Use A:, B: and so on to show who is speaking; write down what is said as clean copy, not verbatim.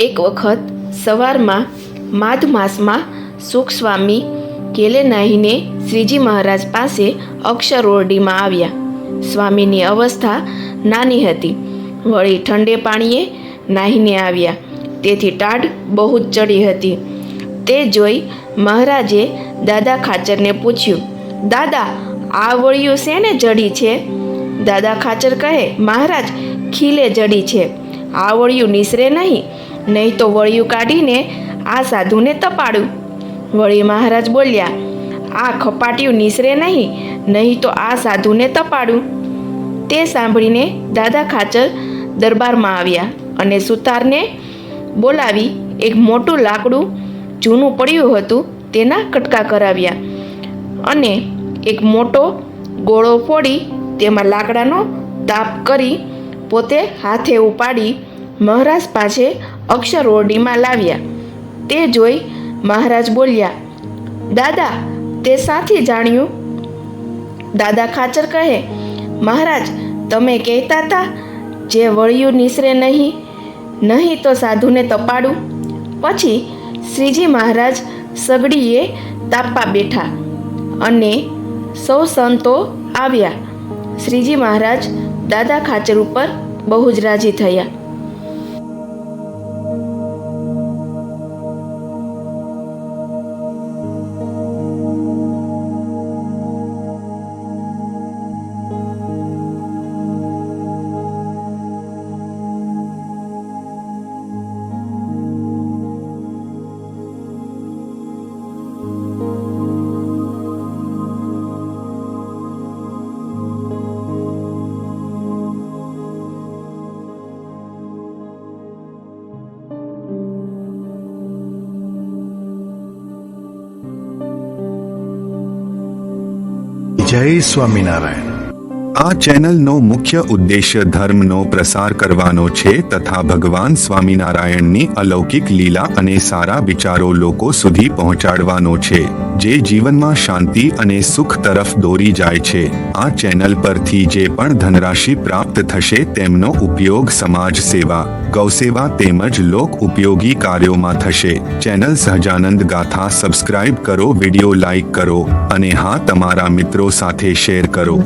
A: એક વખત સવારમાં માઘ માસમાં સુખ સ્વામી ઘેલે નાહીને શ્રીજી મહારાજ પાસે અક્ષર ઓરડીમાં આવ્યા. સ્વામીની અવસ્થા નાની હતી, વળી ઠંડે પાણીએ નાહીને આવ્યા, તેથી ટાઢ બહુ જ ચડી હતી. તે જોઈ મહારાજે દાદા ખાચરને પૂછ્યું, દાદા, આ વળિયું શેને જડી છે? દાદા ખાચર કહે, મહારાજ, ખીલે જડી છે. આ વળિયું નિસરે નહીં તો વળિયું કાઢીને આ સાધુને તપાડું. વળી મહારાજ બોલ્યા, આ ખપાટિયું નિસરે નહીં તો આ સાધુને તપાડું. તે સાંભળીને દાદા ખાચર દરબારમાં આવ્યા અને સુતારને બોલાવી એક મોટું લાકડું જૂનું પડ્યું હતું તેના કટકા કરાવ્યા અને એક મોટો ગોળો ફોડી તેમાં લાકડાનો તાપ કરી પોતે હાથે ઉપાડી મહારાજ પાસે અક્ષર ઓરડીમાં લાવ્યા. તે જોઈ મહારાજ બોલ્યા, દાદા, તે સાથી જાણ્યું? દાદા ખાચર કહે, મહારાજ, તમે કહેતા હતા જે વળિયું નિસરે નહીં તો સાધુને તપાડું. પછી શ્રીજી મહારાજ સગડીએ તાપવા બેઠા અને સૌ સંતો આવ્યા. શ્રીજી મહારાજ દાદા ખાચર ઉપર બહુ જ રાજી થયા.
B: જય સ્વામિનારાયણ. આ ચેનલનો મુખ્ય ઉદ્દેશ્ય ધર્મનો પ્રસાર કરવાનો છે તથા ભગવાન સ્વામિનારાયણની અલૌકિક લીલા અને સારા વિચારો લોકો સુધી પહોંચાડવાનો છે, જે જીવનમાં શાંતિ અને સુખ તરફ દોરી જાય છે. આ ચેનલ પરથી જે પણ ધનરાશિ પ્રાપ્ત થશે તેમનો ઉપયોગ સમાજ સેવા, ગૌસેવા તેમજ લોક ઉપયોગી કાર્યોમાં થશે. ચેનલ સહજાનંદ ગાથા સબસ્ક્રાઇબ કરો, વિડિયો લાઇક કરો અને હા, તમારા મિત્રો સાથે શેર કરો.